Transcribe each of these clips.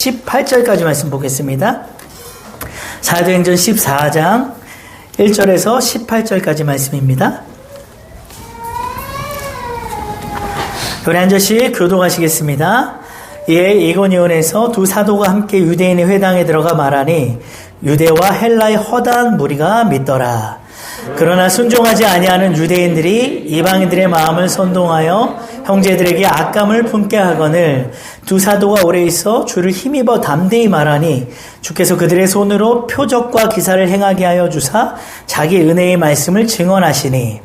18절까지 말씀 보겠습니다. 사도행전 14장 1절에서 18절까지 말씀입니다. 우리 한 절씩 교독하시겠습니다. 이에 이고니온에서 두 사도가 함께 유대인의 회당에 들어가 말하니 유대와 헬라의 허다한 무리가 믿더라. 그러나 순종하지 아니하는 유대인들이 이방인들의 마음을 선동하여 형제들에게 악감을 품게 하거늘 두 사도가 오래 있어 주를 힘입어 담대히 말하니 주께서 그들의 손으로 표적과 기사를 행하게 하여 주사 자기 은혜의 말씀을 증언하시니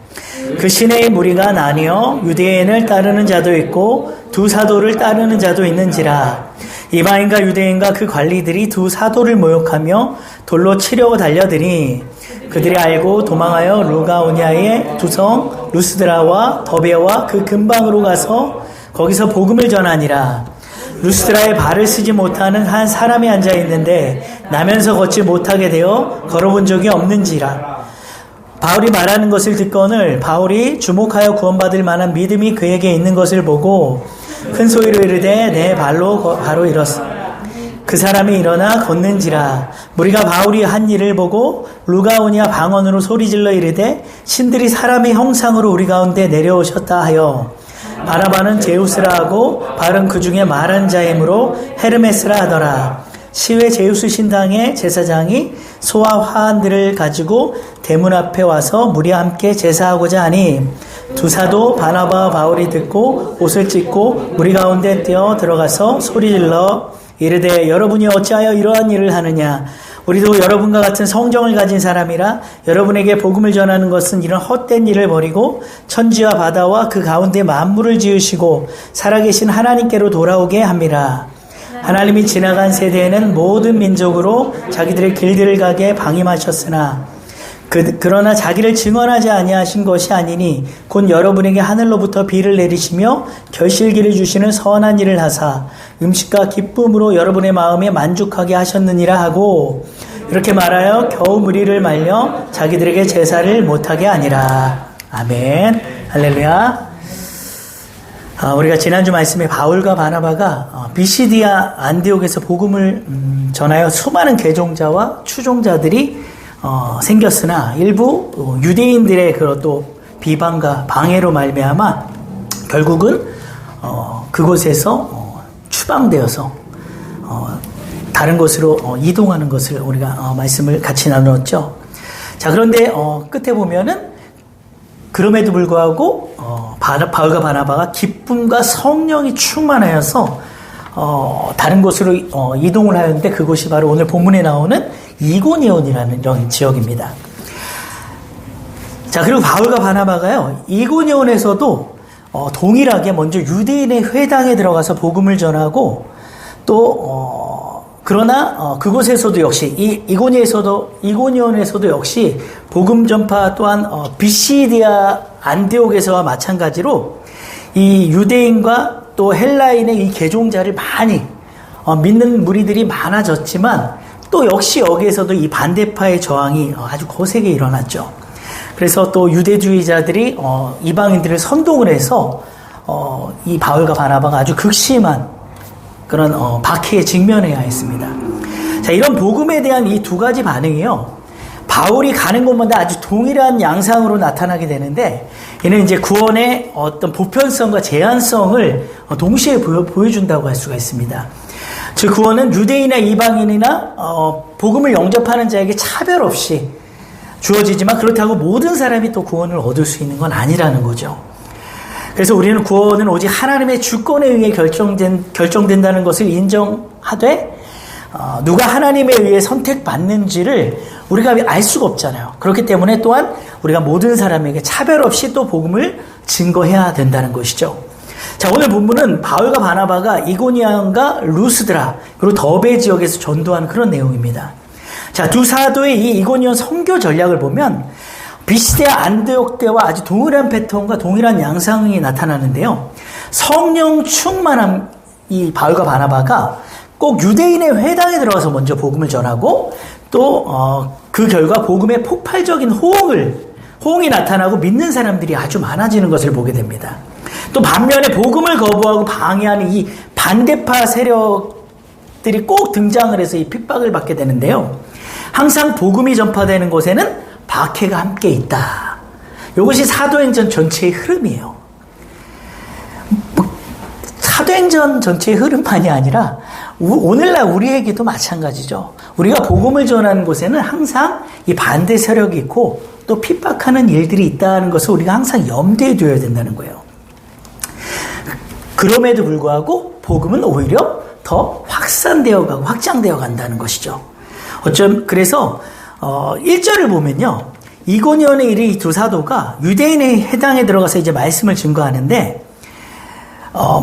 그 시내의 무리가 나뉘어 유대인을 따르는 자도 있고 두 사도를 따르는 자도 있는지라. 이방인과 유대인과 그 관리들이 두 사도를 모욕하며 돌로 치려고 달려드니 그들이 알고 도망하여 루가오냐의 두 성 루스드라와 더베와 그 근방으로 가서 거기서 복음을 전하니라. 루스드라에 발을 쓰지 못하는 한 사람이 앉아 있는데 나면서 걷지 못하게 되어 걸어본 적이 없는지라. 바울이 말하는 것을 듣거늘 바울이 주목하여 구원받을 만한 믿음이 그에게 있는 것을 보고 큰 소리로 이르되 내 발로 바로 일었어. 그 사람이 일어나 걷는지라. 무리가 바울이 한 일을 보고 루가오냐 방언으로 소리질러 이르되 신들이 사람의 형상으로 우리 가운데 내려오셨다 하여 바나바는 제우스라 하고 바울은 그 중에 말한 자이므로 헤르메스라 하더라. 시외 제우스 신당의 제사장이 소와 화환들을 가지고 대문 앞에 와서 무리와 함께 제사하고자 하니 두 사도 바나바와 바울이 듣고 옷을 찢고 무리 가운데 뛰어 들어가서 소리질러 이르되 여러분이 어찌하여 이러한 일을 하느냐. 우리도 여러분과 같은 성정을 가진 사람이라 여러분에게 복음을 전하는 것은 이런 헛된 일을 버리고 천지와 바다와 그 가운데 만물을 지으시고 살아계신 하나님께로 돌아오게 함이라. 하나님이 지나간 세대에는 모든 민족으로 자기들의 길들을 가게 방임하셨으나 그러나 자기를 증언하지 아니하신 것이 아니니 곧 여러분에게 하늘로부터 비를 내리시며 결실기를 주시는 선한 일을 하사 음식과 기쁨으로 여러분의 마음에 만족하게 하셨느니라 하고 이렇게 말하여 겨우 무리를 말려 자기들에게 제사를 못하게 하니라. 아멘. 할렐루야. 우리가 지난주 말씀에 바울과 바나바가 비시디아 안디옥에서 복음을 전하여 수많은 개종자와 추종자들이 생겼으나 일부 유대인들의 그런 또 비방과 방해로 말미암아 결국은 그곳에서 추방되어서 다른 곳으로 이동하는 것을 우리가 말씀을 같이 나누었죠. 자, 그런데 끝에 보면은 그럼에도 불구하고 바울과 바나바가 기쁨과 성령이 충만하여서 다른 곳으로 이동을 하였는데 그곳이 바로 오늘 본문에 나오는 이고니온이라는 이런 지역입니다. 자, 그리고 바울과 바나바가요, 이고니온에서도 동일하게 먼저 유대인의 회당에 들어가서 복음을 전하고 또 그러나 그곳에서도 역시 이고니온에서도 역시 복음 전파 또한 비시디아 안디옥에서와 마찬가지로 이 유대인과 또 헬라인의 이 개종자를 많이 믿는 무리들이 많아졌지만 또 역시 여기에서도 이 반대파의 저항이 아주 거세게 일어났죠. 그래서 또 유대주의자들이 이방인들을 선동을 해서 이 바울과 바나바가 아주 극심한 그런 박해에 직면해야 했습니다. 자, 이런 복음에 대한 이 두 가지 반응이요, 바울이 가는 곳마다 아주 동일한 양상으로 나타나게 되는데 이는 이제 구원의 어떤 보편성과 제한성을 동시에 보여준다고 할 수가 있습니다. 즉 구원은 유대인이나 이방인이나 복음을 영접하는 자에게 차별 없이 주어지지만 그렇다고 모든 사람이 또 구원을 얻을 수 있는 건 아니라는 거죠. 그래서 우리는 구원은 오직 하나님의 주권에 의해 결정된다는 것을 인정하되 누가 하나님에 의해 선택받는지를 우리가 알 수가 없잖아요. 그렇기 때문에 또한 우리가 모든 사람에게 차별 없이 또 복음을 증거해야 된다는 것이죠. 자, 오늘 본문은 바울과 바나바가 이고니온과 루스드라 그리고 더베 지역에서 전도한 그런 내용입니다. 자, 두 사도의 이 이고니온 선교 전략을 보면 비시디아 안디옥 때와 아주 동일한 패턴과 동일한 양상이 나타나는데요. 성령 충만한 이 바울과 바나바가 꼭 유대인의 회당에 들어가서 먼저 복음을 전하고 또 그 결과 복음의 폭발적인 호응이 나타나고 믿는 사람들이 아주 많아지는 것을 보게 됩니다. 또 반면에 복음을 거부하고 방해하는 이 반대파 세력의 사도들이 꼭 등장을 해서 이 핍박을 받게 되는데요. 항상 복음이 전파되는 곳에는 박해가 함께 있다. 이것이 사도행전 전체의 흐름이에요. 사도행전 전체의 흐름만이 아니라 오늘날 우리에게도 마찬가지죠. 우리가 복음을 전하는 곳에는 항상 이 반대 세력이 있고 또 핍박하는 일들이 있다는 것을 우리가 항상 염두에 두어야 된다는 거예요. 그럼에도 불구하고 복음은 오히려 더 확산되어 가고 확장되어 간다는 것이죠. 그래서 1절을 보면요. 이고니온에 이르 이 두 사도가 유대인의 회당에 들어가서 이제 말씀을 증거하는데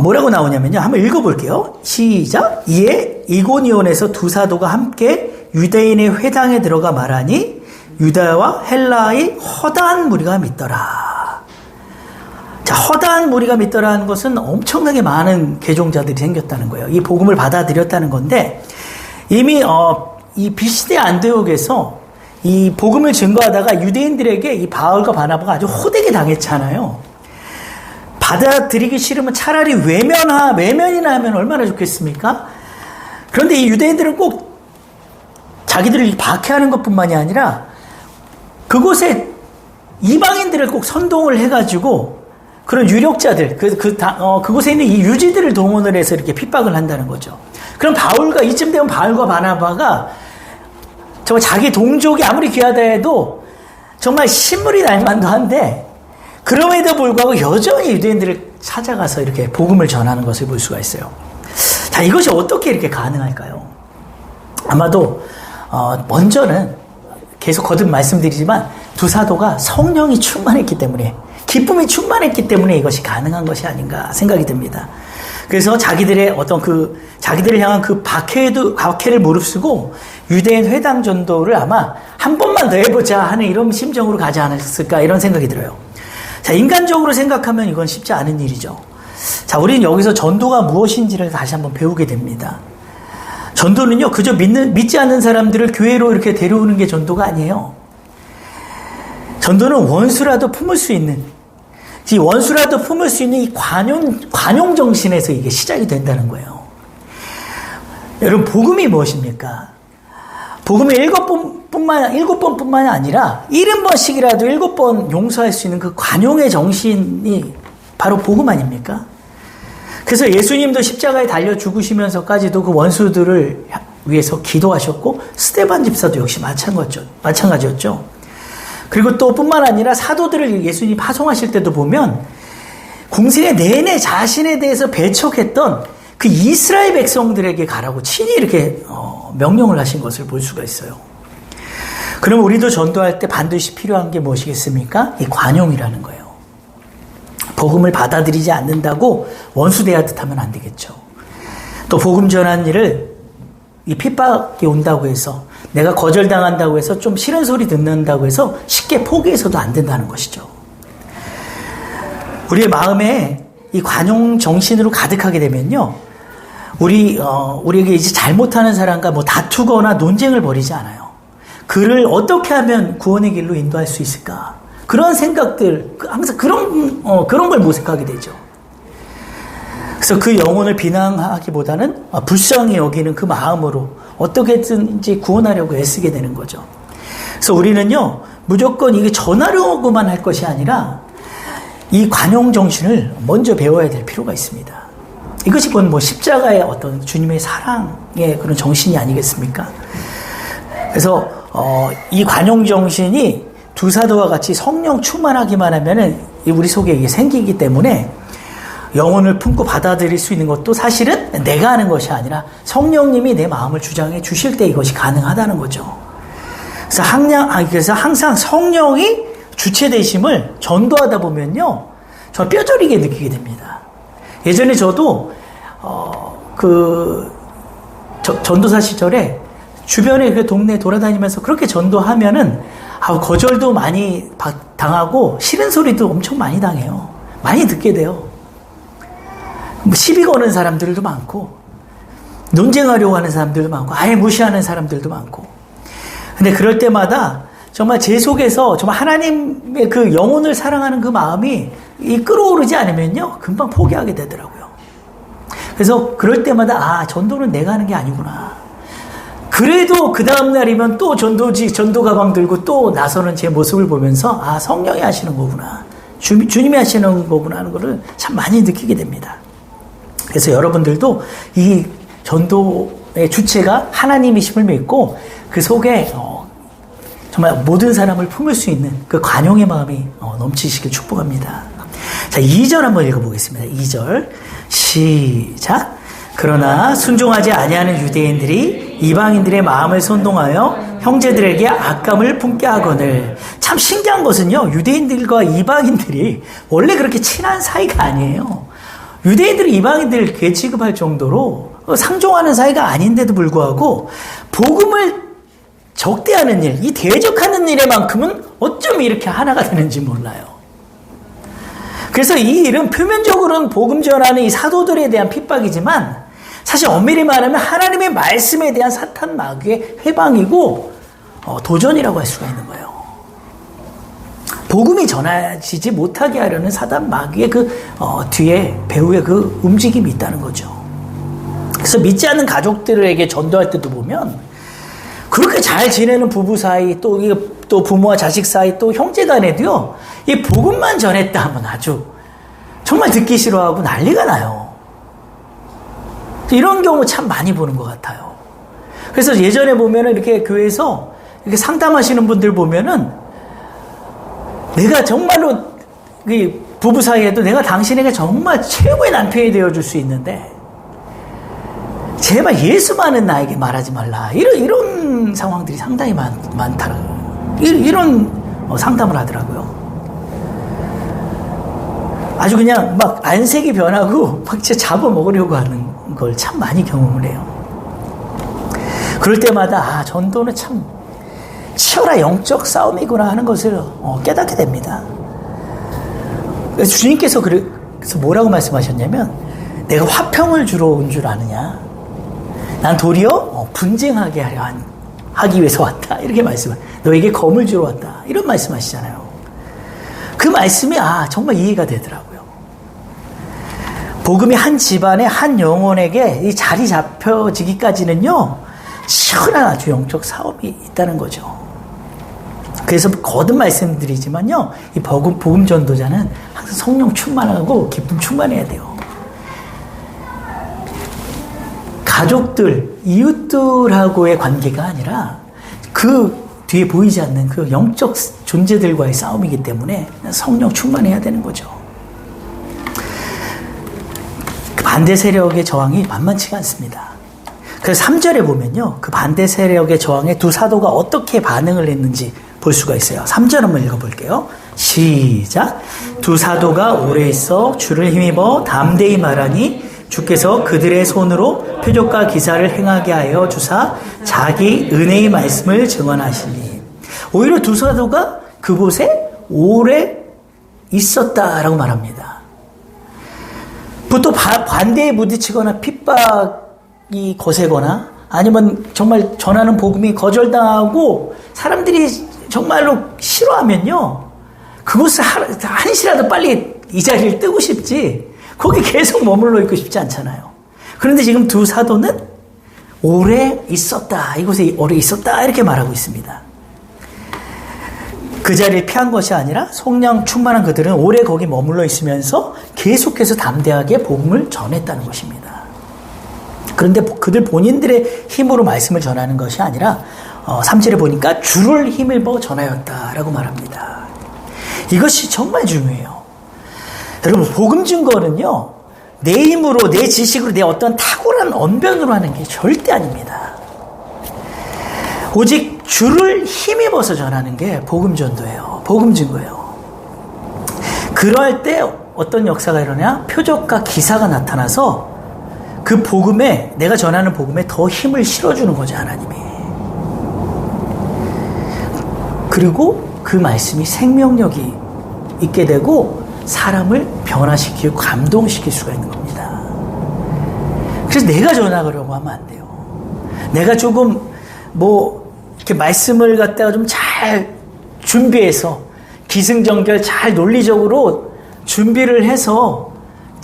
뭐라고 나오냐면요. 한번 읽어볼게요. 시작. 이에 이고니온에서 두 사도가 함께 유대인의 회당에 들어가 말하니 유다와 헬라의 허다한 무리가 믿더라. 자, 허다한 무리가 믿더라는 것은 엄청나게 많은 개종자들이 생겼다는 거예요. 이 복음을 받아들였다는 건데 이미 이 비시대 안디옥에서 이 복음을 증거하다가 유대인들에게 이 바울과 바나바가 아주 호되게 당했잖아요. 받아들이기 싫으면 차라리 외면이나 하면 얼마나 좋겠습니까? 그런데 이 유대인들은 꼭 자기들을 박해하는 것뿐만이 아니라 그곳에 이방인들을 꼭 선동을 해가지고 그런 유력자들, 그곳에 있는 이 유지들을 동원을 해서 이렇게 핍박을 한다는 거죠. 그럼 이쯤 되면 바울과 바나바가 정말 자기 동족이 아무리 귀하다 해도 정말 신물이 날 만도 한데 그럼에도 불구하고 여전히 유대인들을 찾아가서 이렇게 복음을 전하는 것을 볼 수가 있어요. 자, 이것이 어떻게 이렇게 가능할까요? 아마도 먼저는 계속 거듭 말씀드리지만 두 사도가 성령이 충만했기 때문에 기쁨이 충만했기 때문에 이것이 가능한 것이 아닌가 생각이 듭니다. 그래서 자기들의 자기들을 향한 그 박해를 무릅쓰고 유대인 회당 전도를 아마 한 번만 더 해보자 하는 이런 심정으로 가지 않았을까 이런 생각이 들어요. 자, 인간적으로 생각하면 이건 쉽지 않은 일이죠. 자, 우리는 여기서 전도가 무엇인지를 다시 한번 배우게 됩니다. 전도는요, 그저 믿지 않는 사람들을 교회로 이렇게 데려오는 게 전도가 아니에요. 전도는 원수라도 품을 수 있는 이 관용 정신에서 이게 시작이 된다는 거예요. 여러분, 복음이 무엇입니까? 복음이 7번뿐만 아니라 70번씩이라도 7번 용서할 수 있는 그 관용의 정신이 바로 복음 아닙니까? 그래서 예수님도 십자가에 달려 죽으시면서까지도 그 원수들을 위해서 기도하셨고 스데반 집사도 역시 마찬가지였죠. 그리고 또 뿐만 아니라 사도들을 예수님이 파송하실 때도 보면 공생애 내내 자신에 대해서 배척했던 그 이스라엘 백성들에게 가라고 친히 이렇게 명령을 하신 것을 볼 수가 있어요. 그럼 우리도 전도할 때 반드시 필요한 게 무엇이겠습니까? 이 관용이라는 거예요. 복음을 받아들이지 않는다고 원수 대하듯 하면 안 되겠죠. 또 복음 전하는 일을 이 핍박이 온다고 해서 내가 거절당한다고 해서 좀 싫은 소리 듣는다고 해서 쉽게 포기해서도 안 된다는 것이죠. 우리의 마음에 이 관용 정신으로 가득하게 되면요, 우리에게 이제 잘못하는 사람과 다투거나 논쟁을 벌이지 않아요. 그를 어떻게 하면 구원의 길로 인도할 수 있을까? 그런 생각들, 항상 그런 걸 모색하게 되죠. 그래서 그 영혼을 비난하기보다는 불쌍히 여기는 그 마음으로 어떻게든지 구원하려고 애쓰게 되는 거죠. 그래서 우리는요, 무조건 이게 전하려고만 할 것이 아니라 이 관용 정신을 먼저 배워야 될 필요가 있습니다. 이것이 십자가의 어떤 주님의 사랑의 그런 정신이 아니겠습니까? 그래서 이 관용 정신이 두 사도와 같이 성령 충만하기만 하면은 우리 속에 이게 생기기 때문에 영혼을 품고 받아들일 수 있는 것도 사실은 내가 하는 것이 아니라 성령님이 내 마음을 주장해 주실 때 이것이 가능하다는 거죠. 그래서 항상 성령이 주체되심을 전도하다 보면요, 저 뼈저리게 느끼게 됩니다. 예전에 저도 전도사 시절에 주변에 그 동네 돌아다니면서 그렇게 전도하면은 거절도 많이 당하고 싫은 소리도 엄청 많이 당해요. 많이 듣게 돼요. 시비 거는 사람들도 많고 논쟁하려고 하는 사람들도 많고 아예 무시하는 사람들도 많고. 근데 그럴 때마다 정말 제 속에서 정말 하나님의 그 영혼을 사랑하는 그 마음이 끌어오르지 않으면요, 금방 포기하게 되더라고요. 그래서 그럴 때마다 전도는 내가 하는 게 아니구나. 그래도 그 다음날이면 또 전도 가방 들고 또 나서는 제 모습을 보면서 성령이 하시는 거구나. 주님이 하시는 거구나 하는 거를 참 많이 느끼게 됩니다. 그래서 여러분들도 이 전도의 주체가 하나님이심을 믿고 그 속에 정말 모든 사람을 품을 수 있는 그 관용의 마음이 넘치시길 축복합니다. 자, 2절 한번 읽어보겠습니다. 2절 시작. 그러나 순종하지 아니하는 유대인들이 이방인들의 마음을 선동하여 형제들에게 악감을 품게 하거늘. 참 신기한 것은요, 유대인들과 이방인들이 원래 그렇게 친한 사이가 아니에요. 유대인들이 이방인들을 괴 취급할 정도로 상종하는 사이가 아닌데도 불구하고 복음을 적대하는 일, 이 대적하는 일에만큼은 어쩜 이렇게 하나가 되는지 몰라요. 그래서 이 일은 표면적으로는 복음 전하는 이 사도들에 대한 핍박이지만 사실 엄밀히 말하면 하나님의 말씀에 대한 사탄 마귀의 회방이고 도전이라고 할 수가 있는 거예요. 복음이 전해지지 못하게 하려는 사단 마귀의 뒤에 배후의 그 움직임이 있다는 거죠. 그래서 믿지 않는 가족들에게 전도할 때도 보면 그렇게 잘 지내는 부부 사이 또 부모와 자식 사이 또 형제 간에도요, 이 복음만 전했다 하면 아주 정말 듣기 싫어하고 난리가 나요. 이런 경우 참 많이 보는 것 같아요. 그래서 예전에 보면은 이렇게 교회에서 이렇게 상담하시는 분들 보면은 내가 정말로 부부 사이에도 내가 당신에게 정말 최고의 남편이 되어줄 수 있는데 제발 예수만은 나에게 말하지 말라. 이런 상황들이 상당히 많더라고요. 이런 상담을 하더라고요. 아주 그냥 막 안색이 변하고 막 진짜 잡아먹으려고 하는 걸 참 많이 경험을 해요. 그럴 때마다 전도는 참 치열한 영적 싸움이구나 하는 것을 깨닫게 됩니다. 그래서 주님께서 그래서 뭐라고 말씀하셨냐면 내가 화평을 주러 온 줄 아느냐? 난 도리어 분쟁하게 하기 위해서 왔다. 이렇게 너에게 검을 주러 왔다. 이런 말씀하시잖아요. 그 말씀이 정말 이해가 되더라고요. 복음이 한 집안의 한 영혼에게 이 자리 잡혀지기까지는요, 치열한 아주 영적 싸움이 있다는 거죠. 그래서 거듭 말씀드리지만요, 이 복음 전도자는 항상 성령 충만하고 기쁨 충만해야 돼요. 가족들, 이웃들하고의 관계가 아니라 그 뒤에 보이지 않는 그 영적 존재들과의 싸움이기 때문에 성령 충만해야 되는 거죠. 반대 세력의 저항이 만만치가 않습니다. 그래서 3절에 보면요, 그 반대 세력의 저항에 두 사도가 어떻게 반응을 했는지 볼 수가 있어요. 3절 한번 읽어볼게요. 시작. 두 사도가 오래 있어 주를 힘입어 담대히 말하니 주께서 그들의 손으로 표적과 기사를 행하게 하여 주사 자기 은혜의 말씀을 증언하시니. 오히려 두 사도가 그곳에 오래 있었다라고 말합니다. 보통 반대에 부딪히거나 핍박이 거세거나 아니면 정말 전하는 복음이 거절당하고 사람들이 정말로 싫어하면요, 그곳을 한시라도 빨리 이 자리를 뜨고 싶지 거기 계속 머물러 있고 싶지 않잖아요. 그런데 지금 두 사도는 오래 있었다, 이곳에 오래 있었다 이렇게 말하고 있습니다. 그 자리를 피한 것이 아니라 성령 충만한 그들은 오래 거기 머물러 있으면서 계속해서 담대하게 복음을 전했다는 것입니다. 그런데 그들 본인들의 힘으로 말씀을 전하는 것이 아니라 3절에 보니까 주를 힘입어 전하였다라고 말합니다. 이것이 정말 중요해요. 여러분, 복음 증거는요, 내 힘으로, 내 지식으로, 내 어떤 탁월한 언변으로 하는 게 절대 아닙니다. 오직 주를 힘입어서 전하는 게 복음 전도예요. 복음 증거예요. 그럴 때 어떤 역사가 일어나냐? 표적과 기사가 나타나서 그 복음에, 내가 전하는 복음에 더 힘을 실어주는 거죠, 하나님이. 그리고 그 말씀이 생명력이 있게 되고 사람을 변화시키고 감동시킬 수가 있는 겁니다. 그래서 내가 전하려고 하면 안 돼요. 내가 조금 이렇게 말씀을 갖다가 좀 잘 준비해서 기승전결 잘 논리적으로 준비를 해서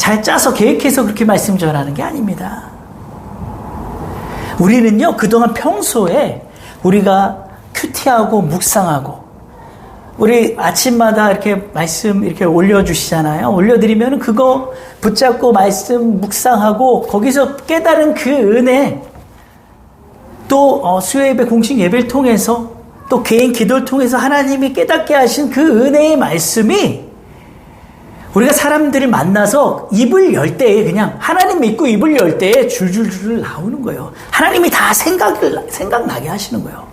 잘 짜서 계획해서 그렇게 말씀 전하는 게 아닙니다. 우리는요, 그동안 평소에 우리가 큐티하고 묵상하고, 우리 아침마다 이렇게 말씀 이렇게 올려주시잖아요. 올려드리면 그거 붙잡고 말씀 묵상하고, 거기서 깨달은 그 은혜, 또 수요예배 공식 예배를 통해서, 또 개인 기도를 통해서 하나님이 깨닫게 하신 그 은혜의 말씀이 우리가 사람들을 만나서 입을 열 때에 그냥 하나님 믿고 입을 열 때에 줄줄줄 나오는 거예요. 하나님이 다 생각나게 하시는 거예요.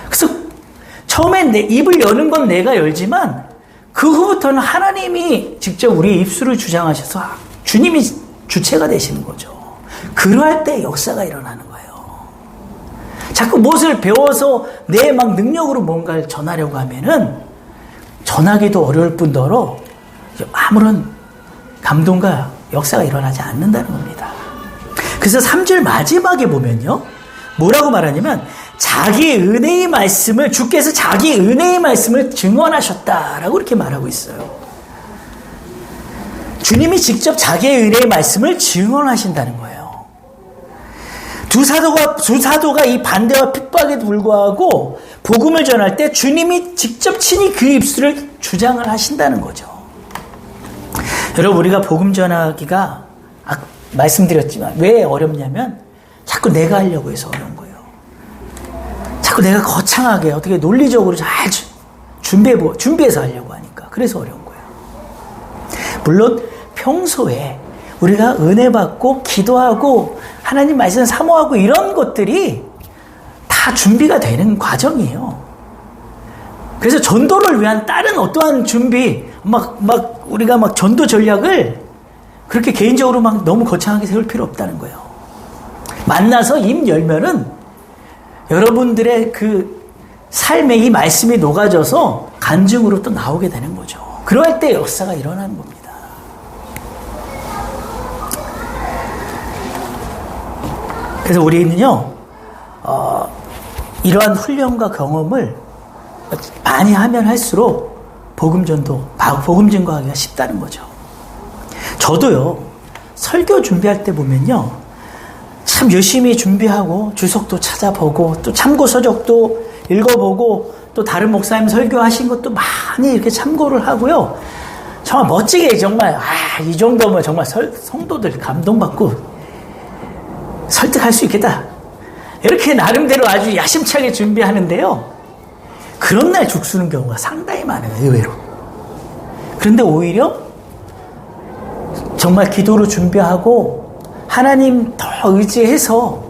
그래서 처음엔 내 입을 여는 건 내가 열지만 그 후부터는 하나님이 직접 우리 입술을 주장하셔서 주님이 주체가 되시는 거죠. 그러할 때 역사가 일어나는 거예요. 자꾸 무엇을 배워서 내 막 능력으로 뭔가를 전하려고 하면은 전하기도 어려울 뿐더러 아무런 감동과 역사가 일어나지 않는다는 겁니다. 그래서 3절 마지막에 보면요, 뭐라고 말하냐면 자기 은혜의 말씀을, 주께서 자기 은혜의 말씀을 증언하셨다라고 이렇게 말하고 있어요. 주님이 직접 자기의 은혜의 말씀을 증언하신다는 거예요. 두 사도가 이 반대와 핍박에도 불구하고 복음을 전할 때 주님이 직접 친히 그 입술을 주장을 하신다는 거죠. 여러분, 우리가 복음 전하기가 말씀드렸지만 왜 어렵냐면 자꾸 내가 하려고 해서 어려운 거예요. 자꾸 내가 거창하게 어떻게 논리적으로 잘 준비해서 하려고 하니까 그래서 어려운 거예요. 물론 평소에 우리가 은혜 받고 기도하고 하나님 말씀 사모하고 이런 것들이 다 준비가 되는 과정이에요. 그래서 전도를 위한 다른 어떠한 준비, 우리가 전도 전략을 그렇게 개인적으로 너무 거창하게 세울 필요 없다는 거예요. 만나서 입 열면은 여러분들의 그 삶에 이 말씀이 녹아져서 간증으로 또 나오게 되는 거죠. 그럴 때 역사가 일어나는 겁니다. 그래서 우리는요, 이러한 훈련과 경험을 많이 하면 할수록 복음 증거하기가 쉽다는 거죠. 저도요, 설교 준비할 때 보면요, 참 열심히 준비하고 주석도 찾아보고 또 참고 서적도 읽어보고 또 다른 목사님 설교하신 것도 많이 이렇게 참고를 하고요. 정말 멋지게 정말 이 정도면 정말 성도들 감동받고 설득할 수 있겠다. 이렇게 나름대로 아주 야심차게 준비하는데요. 그런 날 죽쓰는 경우가 상당히 많아요. 의외로. 그런데 오히려 정말 기도로 준비하고 하나님 더 의지해서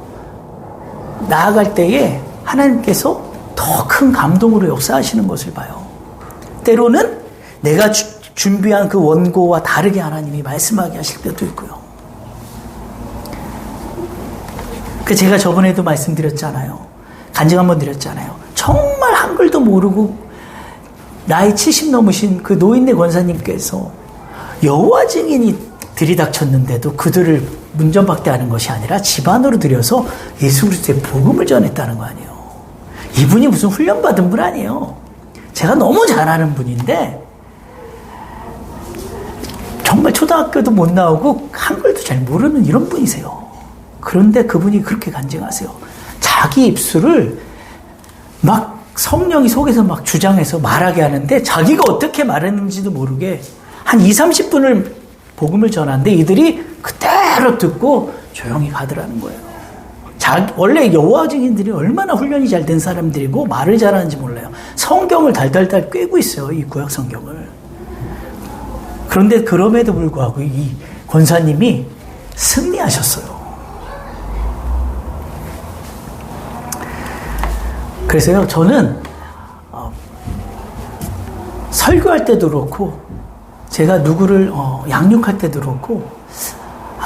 나아갈 때에 하나님께서 더 큰 감동으로 역사하시는 것을 봐요. 때로는 내가 준비한 그 원고와 다르게 하나님이 말씀하게 하실 때도 있고요. 제가 저번에도 말씀드렸잖아요. 간증 한번 드렸잖아요. 정말 한글도 모르고 나이 70 넘으신 그 노인네 권사님께서 여호와 증인이 들이닥쳤는데도 그들을 문전박대하는 것이 아니라 집안으로 들여서 예수 그리스도의 복음을 전했다는 거 아니에요. 이분이 무슨 훈련받은 분 아니에요. 제가 너무 잘 아는 분인데 정말 초등학교도 못 나오고 한글도 잘 모르는 이런 분이세요. 그런데 그분이 그렇게 간증하세요. 자기 입술을 막 성령이 속에서 막 주장해서 말하게 하는데 자기가 어떻게 말했는지도 모르게 한 20-30분을 복음을 전하는데 이들이 그대로 듣고 조용히 가더라는 거예요. 원래 여호와 증인들이 얼마나 훈련이 잘 된 사람들이고 말을 잘하는지 몰라요. 성경을 달달달 꿰고 있어요. 이 구약 성경을. 그런데 그럼에도 불구하고 이 권사님이 승리하셨어요. 그래서요, 저는 설교할 때도 그렇고 제가 누구를 양육할 때도 그렇고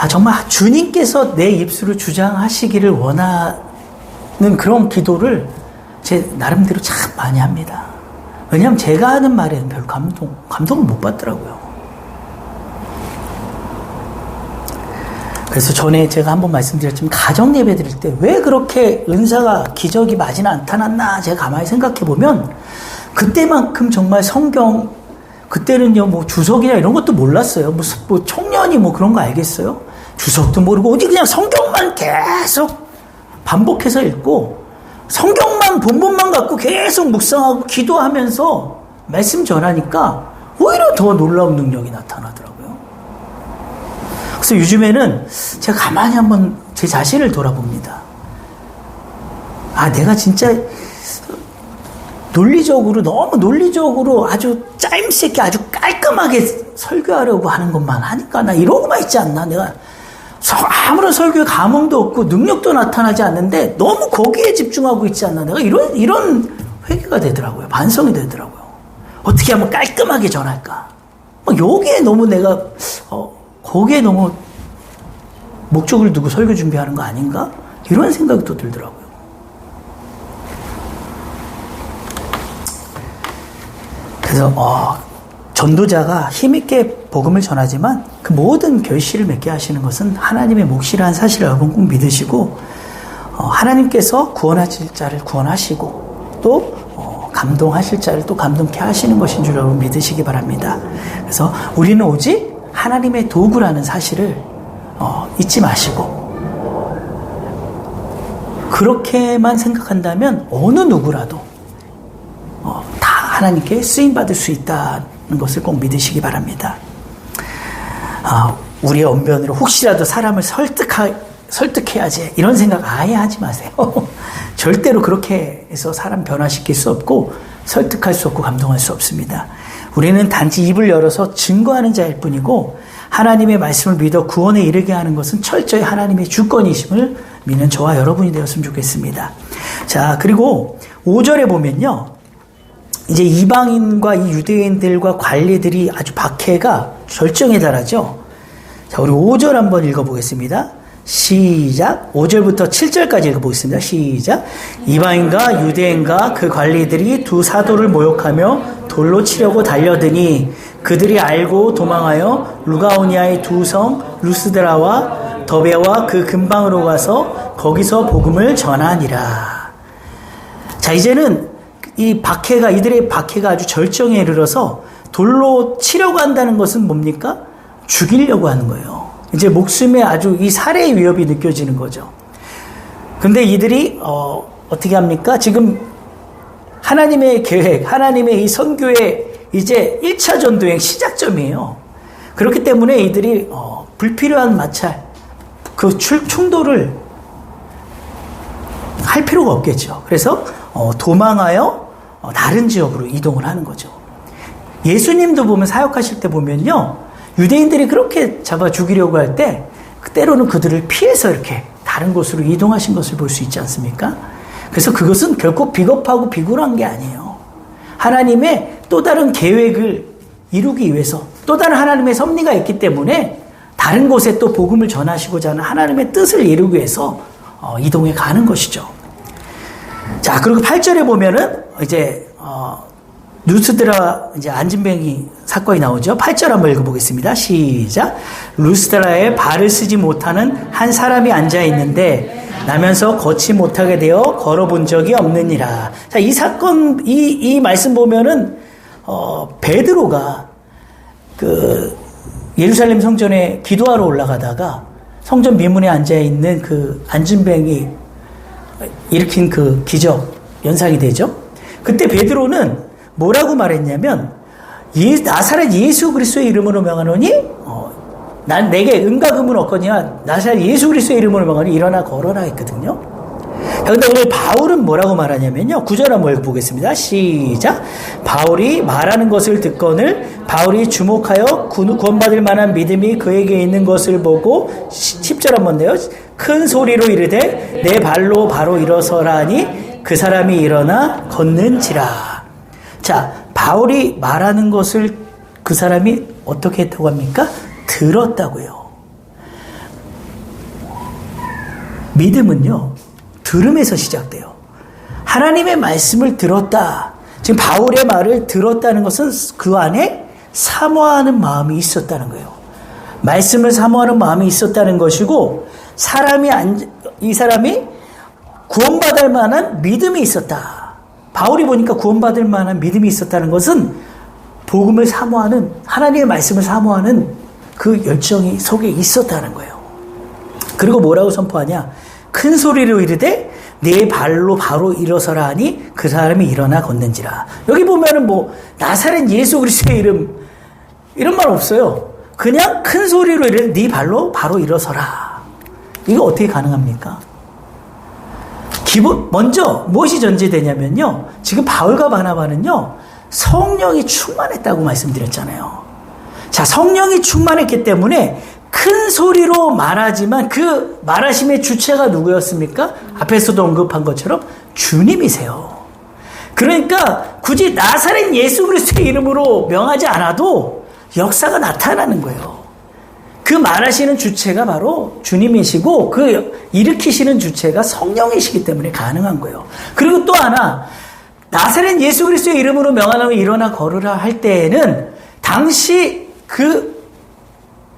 정말 주님께서 내 입술을 주장하시기를 원하는 그런 기도를 제 나름대로 참 많이 합니다. 왜냐하면 제가 하는 말에는 별 감동을 못 받더라고요. 그래서 전에 제가 한번 말씀드렸지만 가정 예배 드릴 때 왜 그렇게 은사가 기적이 많이 나타났나 제가 가만히 생각해 보면 그때만큼 정말 성경 그때는요 뭐 주석이나 이런 것도 몰랐어요. 무슨 뭐 청년이 요한이 뭐 그런 거 알겠어요? 주석도 모르고 어디 그냥 성경만 계속 반복해서 읽고 성경만 본문만 갖고 계속 묵상하고 기도하면서 말씀 전하니까 오히려 더 놀라운 능력이 나타나더라고요. 그래서 요즘에는 제가 가만히 한번 제 자신을 돌아봅니다. 아, 내가 진짜 너무 논리적으로 아주 짜임새 있게 아주 깔끔하게 설교하려고 하는 것만 하니까 나 이러고만 있지 않나? 내가 아무런 설교에 감흥도 없고 능력도 나타나지 않는데 너무 거기에 집중하고 있지 않나? 내가 이런 회개가 되더라고요. 반성이 되더라고요. 어떻게 하면 깔끔하게 전할까? 여기에 너무 내가 거기에 너무 목적을 두고 설교 준비하는 거 아닌가? 이런 생각이 또 들더라고요. 그래서 전도자가 힘있게 복음을 전하지만 그 모든 결실을 맺게 하시는 것은 하나님의 몫이라는 사실을 여러분 꼭 믿으시고 하나님께서 구원하실 자를 구원하시고 또 감동하실 자를 또 감동케 하시는 것인 줄 여러분 믿으시기 바랍니다. 그래서 우리는 오직 하나님의 도구라는 사실을 잊지 마시고 그렇게만 생각한다면 어느 누구라도 다 하나님께 쓰임받을 수 있다는 것을 꼭 믿으시기 바랍니다. 우리의 언변으로 혹시라도 사람을 설득해야지 이런 생각 아예 하지 마세요. 절대로 그렇게 해서 사람 변화시킬 수 없고 설득할 수 없고 감동할 수 없습니다. 우리는 단지 입을 열어서 증거하는 자일 뿐이고 하나님의 말씀을 믿어 구원에 이르게 하는 것은 철저히 하나님의 주권이심을 믿는 저와 여러분이 되었으면 좋겠습니다. 자, 그리고 5절에 보면요. 이제 이방인과 이 유대인들과 관리들이 아주 박해가 절정에 달하죠. 자, 우리 5절 한번 읽어보겠습니다. 시작. 5절부터 7절까지 읽어보겠습니다. 시작. 이방인과 유대인과 그 관리들이 두 사도를 모욕하며 돌로 치려고 달려드니 그들이 알고 도망하여 루가오니아의 두 성 루스드라와 더베와 그 근방으로 가서 거기서 복음을 전하니라. 자, 이제는 이들의 박해가 아주 절정에 이르러서 돌로 치려고 한다는 것은 뭡니까? 죽이려고 하는 거예요. 이제 목숨에 아주 이 살해의 위협이 느껴지는 거죠. 근데 이들이 어떻게 합니까? 지금 하나님의 계획, 하나님의 이 선교의 이제 1차 전도행 시작점이에요. 그렇기 때문에 이들이 불필요한 마찰, 그 충돌을 할 필요가 없겠죠. 그래서 도망하여 다른 지역으로 이동을 하는 거죠. 예수님도 보면 사역하실 때 보면요. 유대인들이 그렇게 잡아 죽이려고 할 때 때로는 그들을 피해서 이렇게 다른 곳으로 이동하신 것을 볼 수 있지 않습니까? 그래서 그것은 결코 비겁하고 비굴한 게 아니에요. 하나님의 또 다른 계획을 이루기 위해서 또 다른 하나님의 섭리가 있기 때문에 다른 곳에 또 복음을 전하시고자 하는 하나님의 뜻을 이루기 위해서 이동해 가는 것이죠. 자, 그리고 8절에 보면은 이제 루스드라 이제 안진뱅이 사건이 나오죠. 8절 한번 읽어보겠습니다. 시작. 루스드라에 발을 쓰지 못하는 한 사람이 앉아 있는데 나면서 걷지 못하게 되어 걸어본 적이 없느니라. 자, 이 사건 이 말씀 보면은 베드로가 그 예루살렘 성전에 기도하러 올라가다가 성전 미문에 앉아 있는 그 안진뱅이 일으킨 그 기적 연상이 되죠. 그때 베드로는 뭐라고 말했냐면 나사렛 예수 그리스도의 이름으로 명하노니 난 내게 은과 금은 없거니와 나사렛 예수 그리스도의 이름으로 명하니 일어나 걸어라 했거든요. 그런데 오늘 바울은 뭐라고 말하냐면요. 9절 한번 읽어보겠습니다. 시작. 바울이 말하는 것을 듣거늘 바울이 주목하여 구원받을 만한 믿음이 그에게 있는 것을 보고 10절 한번 내요. 큰 소리로 이르되 내 발로 바로 일어서라니 그 사람이 일어나 걷는지라. 자, 바울이 말하는 것을 그 사람이 어떻게 했다고 합니까? 들었다고요. 믿음은요, 들음에서 시작돼요. 하나님의 말씀을 들었다. 지금 바울의 말을 들었다는 것은 그 안에 사모하는 마음이 있었다는 거예요. 말씀을 사모하는 마음이 있었다는 것이고, 이 사람이 구원받을 만한 믿음이 있었다. 바울이 보니까 구원받을 만한 믿음이 있었다는 것은 복음을 사모하는, 하나님의 말씀을 사모하는 그 열정이 속에 있었다는 거예요. 그리고 뭐라고 선포하냐? 큰 소리로 이르되 내 발로 바로 일어서라 하니 그 사람이 일어나 걷는지라. 여기 보면은 뭐 나사렛 예수 그리스도의 이름 이런 말 없어요. 그냥 큰 소리로 이르되 네 발로 바로 일어서라. 이거 어떻게 가능합니까? 먼저 무엇이 전제되냐면요. 지금 바울과 바나바는요. 성령이 충만했다고 말씀드렸잖아요. 자, 성령이 충만했기 때문에 큰 소리로 말하지만 그 말하심의 주체가 누구였습니까? 앞에서도 언급한 것처럼 주님이세요. 그러니까 굳이 나사렛 예수 그리스도의 이름으로 명하지 않아도 역사가 나타나는 거예요. 그 말하시는 주체가 바로 주님이시고 그 일으키시는 주체가 성령이시기 때문에 가능한 거예요. 그리고 또 하나 나사렛 예수 그리스도의 이름으로 명하라면 일어나 걸으라 할 때에는 당시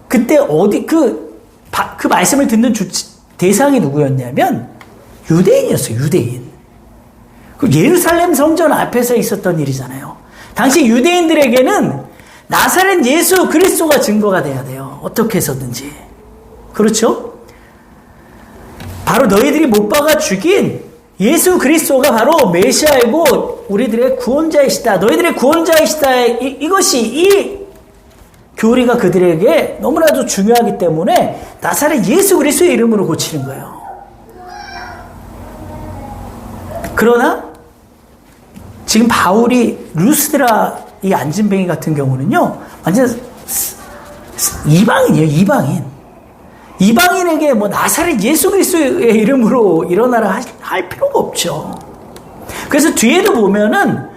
그때 어디 그 말씀을 듣는 대상이 누구였냐면 유대인이었어요. 유대인. 그 예루살렘 성전 앞에서 있었던 일이잖아요. 당시 유대인들에게는 나사렛 예수 그리스도가 증거가 돼야 돼요. 어떻게 해서든지. 그렇죠? 바로 너희들이 못 박아 죽인 예수 그리스도가 바로 메시아이고 우리들의 구원자이시다. 너희들의 구원자이시다. 이것이 이 교리가 그들에게 너무나도 중요하기 때문에 나사렛 예수 그리스도의 이름으로 고치는 거예요. 그러나 지금 바울이 루스드라 이 안진뱅이 같은 경우는요, 완전 이방인이에요, 이방인. 이방인에게 뭐 나사렛 예수 그리스도의 이름으로 일어나라 할 필요가 없죠. 그래서 뒤에도 보면은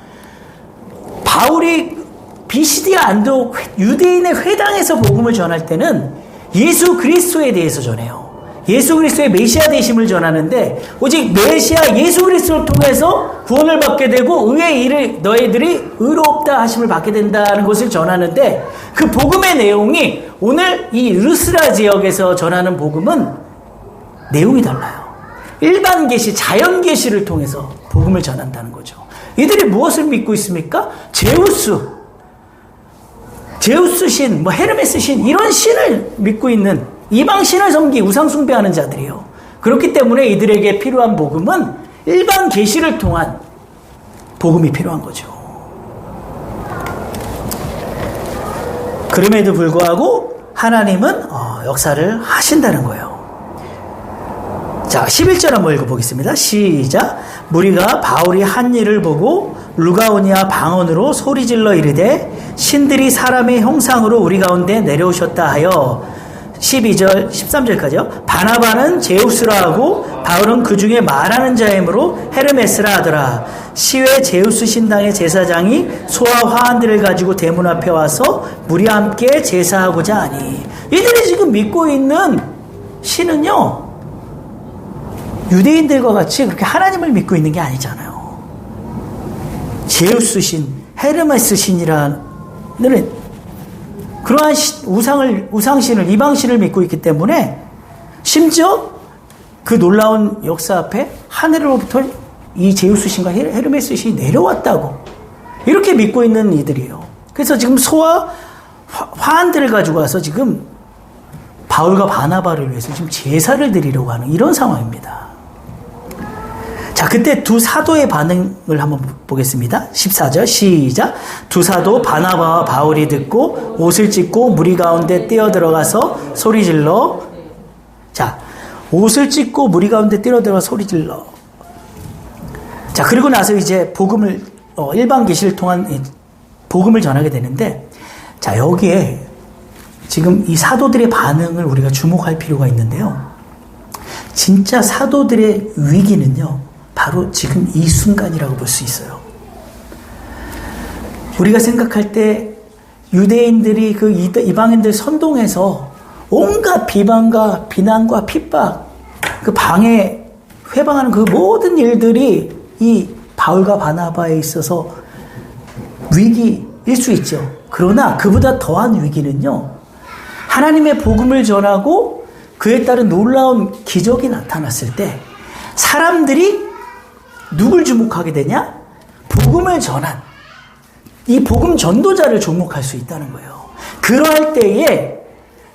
바울이 비시디아 안독 유대인의 회당에서 복음을 전할 때는 예수 그리스도에 대해서 전해요. 예수 그리스도의 메시아 되심을 전하는데 오직 메시아 예수 그리스도를 통해서 구원을 받게 되고 의의 일을 너희들이 의롭다 하심을 받게 된다는 것을 전하는데 그 복음의 내용이 오늘 이 루스라 지역에서 전하는 복음은 내용이 달라요. 일반 계시, 자연 계시를 통해서 복음을 전한다는 거죠. 이들이 무엇을 믿고 있습니까? 제우스 신, 뭐 헤르메스 신 이런 신을 믿고 있는 이방 신을 섬기 우상 숭배하는 자들이요. 그렇기 때문에 이들에게 필요한 복음은 일반 계시를 통한 복음이 필요한 거죠. 그럼에도 불구하고 하나님은 역사를 하신다는 거예요. 자, 11절 한번 읽어보겠습니다. 시작. 무리가 바울이 한 일을 보고 루가오니아 방언으로 소리질러 이르되 신들이 사람의 형상으로 우리 가운데 내려오셨다 하여 12절, 13절까지요. 바나바는 제우스라 하고 바울은 그 중에 말하는 자이므로 헤르메스라 하더라. 시외 제우스 신당의 제사장이 소와 화환들을 가지고 대문 앞에 와서 무리와 함께 제사하고자 하니 이들이 지금 믿고 있는 신은요 유대인들과 같이 그렇게 하나님을 믿고 있는 게 아니잖아요. 제우스 신, 헤르메스 신이라는 그러한 우상신을, 이방신을 믿고 있기 때문에 심지어 그 놀라운 역사 앞에 하늘로부터 이 제우스 신과 헤르메스 신이 내려왔다고 이렇게 믿고 있는 이들이에요. 그래서 지금 소와 화환들을 가지고 와서 지금 바울과 바나바를 위해서 지금 제사를 드리려고 하는 이런 상황입니다. 자, 그때 두 사도의 반응을 한번 보겠습니다. 14절 시작. 두 사도 바나바와 바울이 듣고 옷을 찢고 무리 가운데 뛰어들어가서 소리질러. 자, 옷을 찢고 무리 가운데 뛰어들어가 소리질러. 자, 그리고 나서 이제 복음을 일반 계시를 통한 복음을 전하게 되는데, 자, 여기에 지금 이 사도들의 반응을 우리가 주목할 필요가 있는데요. 진짜 사도들의 위기는요, 바로 지금 이 순간이라고 볼 수 있어요. 우리가 생각할 때 유대인들이 그 이방인들 선동해서 온갖 비방과 비난과 핍박, 그 방해, 회방하는 그 모든 일들이 이 바울과 바나바에 있어서 위기일 수 있죠. 그러나 그보다 더한 위기는요, 하나님의 복음을 전하고 그에 따른 놀라운 기적이 나타났을 때 사람들이 누굴 주목하게 되냐? 복음을 전한 이 복음 전도자를 주목할 수 있다는 거예요. 그러할 때에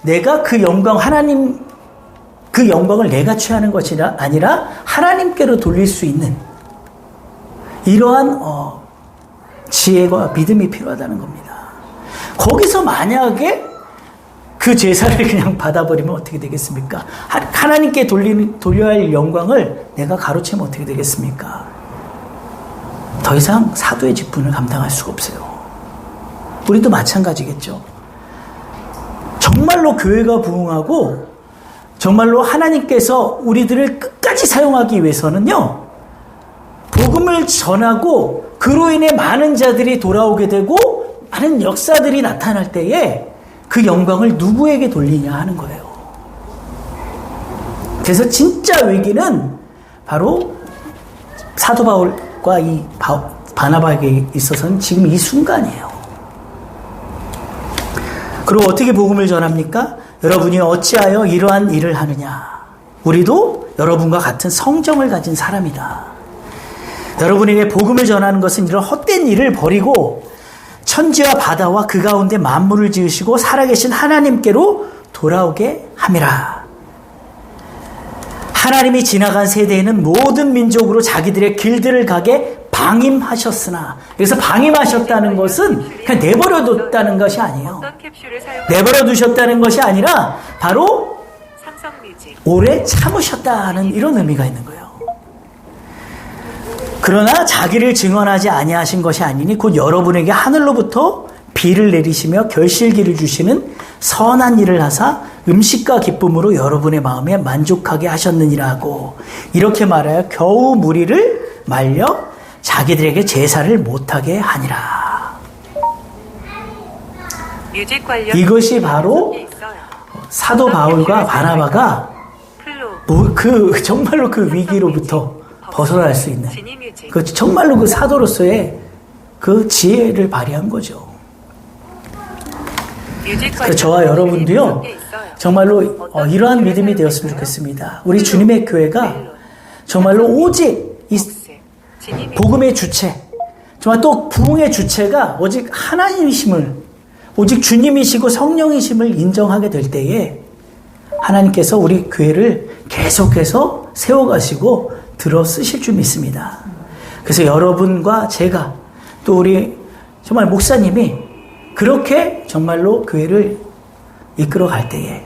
내가 그 영광, 하나님, 그 영광을 내가 취하는 것이 아니라 하나님께로 돌릴 수 있는 이러한 지혜와 믿음이 필요하다는 겁니다. 거기서 만약에 그 제사를 그냥 받아버리면 어떻게 되겠습니까? 하나님께 돌려야 할 영광을 내가 가로채면 어떻게 되겠습니까? 더 이상 사도의 직분을 감당할 수가 없어요. 우리도 마찬가지겠죠. 정말로 교회가 부흥하고 정말로 하나님께서 우리들을 끝까지 사용하기 위해서는요, 복음을 전하고 그로 인해 많은 자들이 돌아오게 되고 많은 역사들이 나타날 때에 그 영광을 누구에게 돌리냐 하는 거예요. 그래서 진짜 위기는 바로 사도 바울과 이 바나바에게 있어서는 지금 이 순간이에요. 그리고 어떻게 복음을 전합니까? 여러분이 어찌하여 이러한 일을 하느냐? 우리도 여러분과 같은 성정을 가진 사람이다. 여러분에게 복음을 전하는 것은 이런 헛된 일을 버리고 천지와 바다와 그 가운데 만물을 지으시고 살아계신 하나님께로 돌아오게 함이라. 하나님이 지나간 세대에는 모든 민족으로 자기들의 길들을 가게 방임하셨으나, 여기서 방임하셨다는 것은 그냥 내버려뒀다는 것이 아니에요. 내버려두셨다는 것이 아니라 바로 오래 참으셨다는 이런 의미가 있는 거예요. 그러나 자기를 증언하지 아니하신 것이 아니니 곧 여러분에게 하늘로부터 비를 내리시며 결실기를 주시는 선한 일을 하사 음식과 기쁨으로 여러분의 마음에 만족하게 하셨느니라 하고, 이렇게 말하여 겨우 무리를 말려 자기들에게 제사를 못하게 하니라. 이것이 바로 사도 바울과 바나바가 정말로 그 위기로부터 벗어날 수 있는, 정말로 그 사도로서의 그 지혜를 발휘한 거죠. 저와 여러분도요, 정말로 이러한 믿음이 되었으면 좋겠습니다. 우리 주님의 교회가 정말로 오직 이 복음의 주체, 정말 또 부흥의 주체가 오직 하나님이심을, 오직 주님이시고 성령이심을 인정하게 될 때에 하나님께서 우리 교회를 계속해서 세워가시고 들어 쓰실 줄 믿습니다. 그래서 여러분과 제가 또 우리 정말 목사님이 그렇게 정말로 교회를 이끌어 갈 때에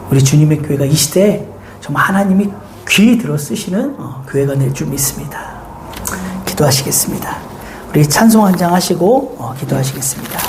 우리 주님의 교회가 이 시대에 정말 하나님이 귀 들어 쓰시는 교회가 될 줄 믿습니다. 기도하시겠습니다. 우리 찬송 한 장 하시고 기도하시겠습니다.